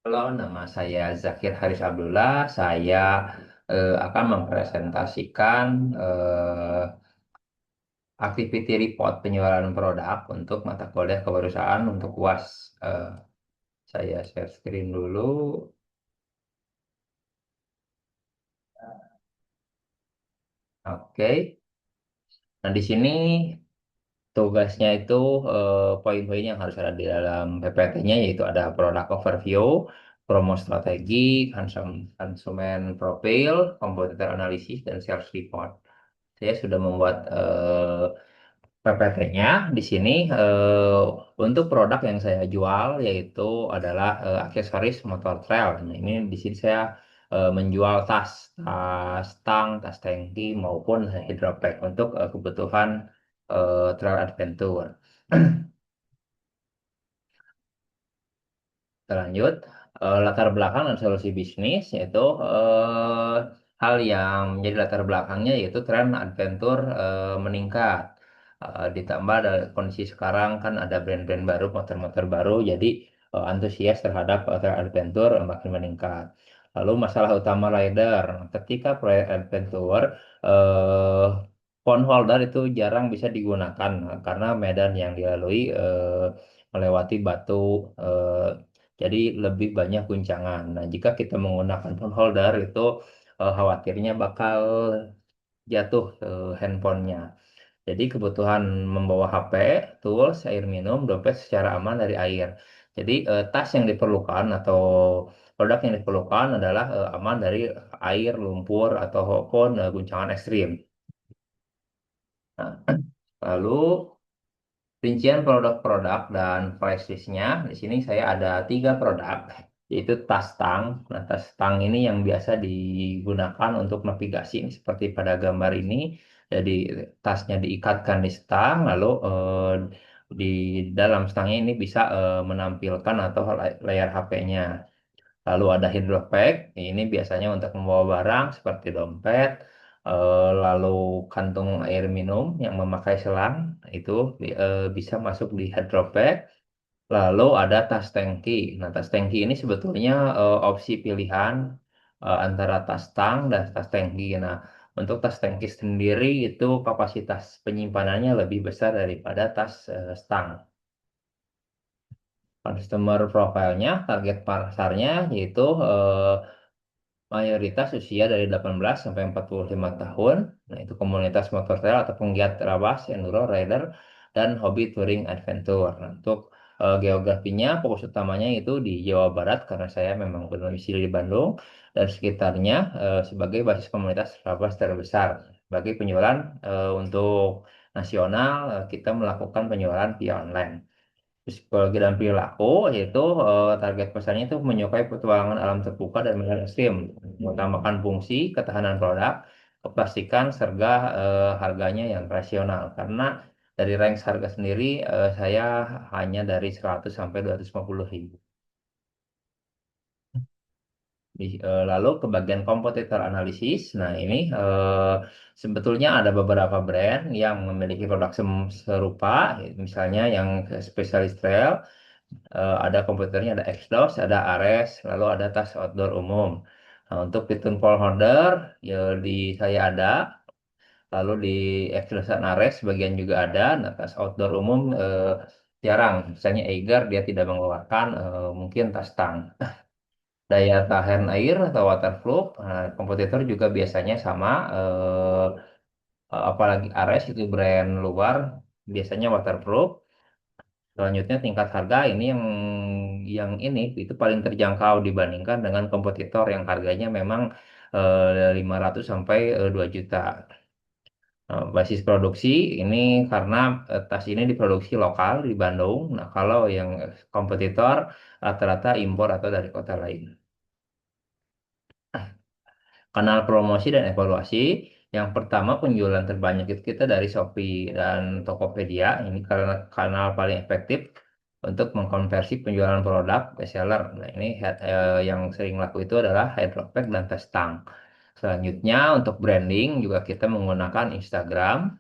Halo, nama saya Zakir Haris Abdullah. Saya akan mempresentasikan activity report penjualan produk untuk mata kuliah kebarusan untuk UAS. Eh, saya share screen dulu. Oke. Nah, di sini tugasnya itu poin-poin yang harus ada di dalam PPT-nya yaitu ada product overview, promo strategi, konsumen profile, competitor analysis, dan sales report. Saya sudah membuat PPT-nya di sini untuk produk yang saya jual yaitu adalah aksesoris motor trail. Nah, ini di sini saya menjual tas stang, tas tangki maupun hydropack untuk kebutuhan trail adventure. Kita lanjut. Latar belakang dan solusi bisnis yaitu hal yang menjadi latar belakangnya yaitu tren adventure meningkat. Ditambah dari kondisi sekarang kan ada brand-brand baru, motor-motor baru, jadi antusias terhadap trail adventure makin meningkat. Lalu masalah utama rider, ketika proyek adventure, eh, phone holder itu jarang bisa digunakan karena medan yang dilalui melewati batu, eh, jadi lebih banyak guncangan. Nah, jika kita menggunakan phone holder itu khawatirnya bakal jatuh handphonenya. Jadi kebutuhan membawa HP, tools, air minum, dompet secara aman dari air. Jadi tas yang diperlukan atau produk yang diperlukan adalah aman dari air, lumpur, ataupun guncangan ekstrim. Nah, lalu rincian produk-produk dan price list-nya, di sini saya ada tiga produk, yaitu tas tang. Nah, tas tang ini yang biasa digunakan untuk navigasi, ini seperti pada gambar ini. Jadi tasnya diikatkan di stang, lalu di dalam stangnya ini bisa menampilkan atau layar HP-nya. Lalu ada hydropack, ini biasanya untuk membawa barang seperti dompet, lalu kantung air minum yang memakai selang, itu bisa masuk di hydropack. Lalu ada tas tangki. Nah, tas tangki ini sebetulnya opsi pilihan antara tas tang dan tas tangki. Nah, untuk tas tangki sendiri itu kapasitas penyimpanannya lebih besar daripada tas stang. Customer profile-nya, target pasarnya yaitu mayoritas usia dari 18 sampai 45 tahun. Nah, itu komunitas motor trail atau penggiat rabas, enduro, rider, dan hobi touring adventure. Nah, untuk geografinya, fokus utamanya itu di Jawa Barat karena saya memang berdomisili di Bandung dan sekitarnya sebagai basis komunitas rabas terbesar. Bagi penjualan untuk nasional, kita melakukan penjualan via online. Psikologi dan perilaku yaitu target pasarnya itu menyukai petualangan alam terbuka dan medan ekstrim, mengutamakan fungsi, ketahanan produk, kepastikan, serga harganya yang rasional. Karena dari range harga sendiri saya hanya dari 100 sampai 250.000. Lalu ke bagian kompetitor analisis. Nah, ini sebetulnya ada beberapa brand yang memiliki produk serupa, misalnya yang spesialis trail. Ada komputernya, ada Exdos, ada Ares, lalu ada tas outdoor umum. Nah, untuk pitun pole holder ya di saya ada, lalu di Exdos dan Ares bagian juga ada. Nah, tas outdoor umum jarang. Misalnya Eiger dia tidak mengeluarkan mungkin tas tang. Daya tahan air atau waterproof, nah, kompetitor juga biasanya sama. Apalagi Ares itu brand luar, biasanya waterproof. Selanjutnya tingkat harga ini yang ini itu paling terjangkau dibandingkan dengan kompetitor yang harganya memang 500 sampai 2 juta. Basis produksi ini karena tas ini diproduksi lokal di Bandung. Nah, kalau yang kompetitor rata-rata impor atau dari kota lain. Kanal promosi dan evaluasi. Yang pertama penjualan terbanyak itu kita dari Shopee dan Tokopedia. Ini karena kanal paling efektif untuk mengkonversi penjualan produk bestseller. Nah, ini yang sering laku itu adalah Hydropack dan Testang. Selanjutnya untuk branding juga kita menggunakan Instagram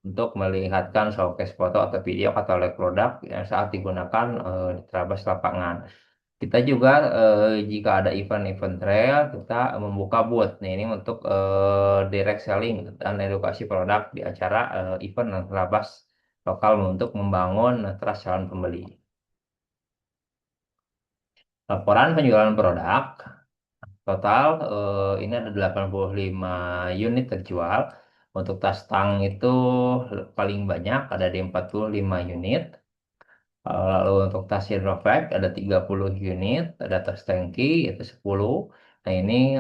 untuk melihatkan showcase foto atau video katalog produk yang saat digunakan di terabas lapangan. Kita juga jika ada event-event trail, kita membuka booth. Nah, ini untuk direct selling dan edukasi produk di acara event dan labas lokal untuk membangun trust calon pembeli. Laporan penjualan produk total ini ada 85 unit terjual. Untuk tas tang itu paling banyak ada di 45 unit. Lalu untuk tas Hydrovac ada 30 unit, ada tas tangki itu 10. Nah ini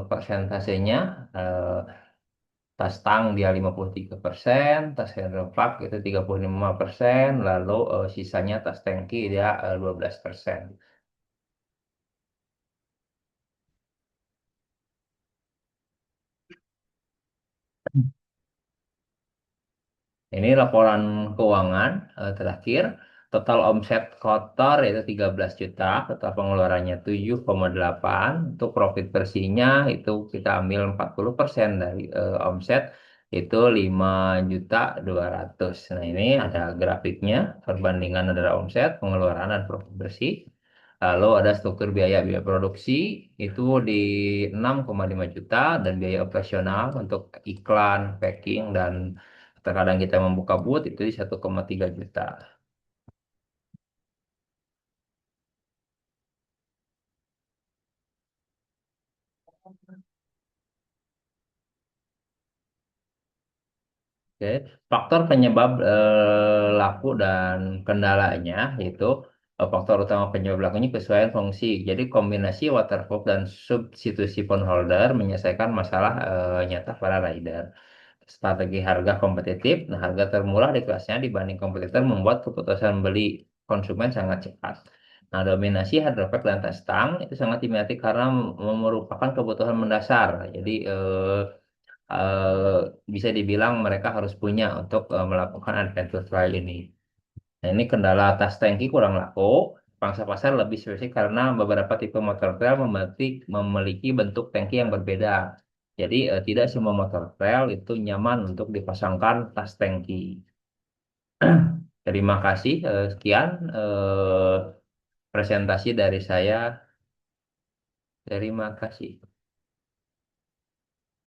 persentasenya eh, tas tang dia 53%, tas Hydrovac itu 35%, lalu sisanya tas tangki dia 12%. Ini laporan keuangan terakhir. Total omset kotor itu 13 juta, total pengeluarannya 7,8. Untuk profit bersihnya itu kita ambil 40% dari omset itu 5.200.000. Nah, ini ada grafiknya perbandingan antara omset, pengeluaran dan profit bersih. Lalu ada struktur biaya biaya produksi itu di 6,5 juta dan biaya operasional untuk iklan, packing dan terkadang kita membuka booth itu di 1,3 juta. Oke. Faktor penyebab laku dan kendalanya itu faktor utama penyebab lakunya kesesuaian fungsi. Jadi kombinasi waterproof dan substitusi phone holder menyelesaikan masalah nyata para rider. Strategi harga kompetitif, nah harga termurah di kelasnya dibanding kompetitor membuat keputusan beli konsumen sangat cepat. Nah, dominasi hardware dan tas stang itu sangat diminati karena merupakan kebutuhan mendasar. Jadi bisa dibilang mereka harus punya untuk melakukan adventure trail ini. Nah, ini kendala tas tangki kurang laku. Pangsa pasar lebih spesifik karena beberapa tipe motor trail memiliki bentuk tangki yang berbeda. Jadi tidak semua motor trail itu nyaman untuk dipasangkan tas tangki. Terima kasih. Sekian presentasi dari saya. Terima kasih.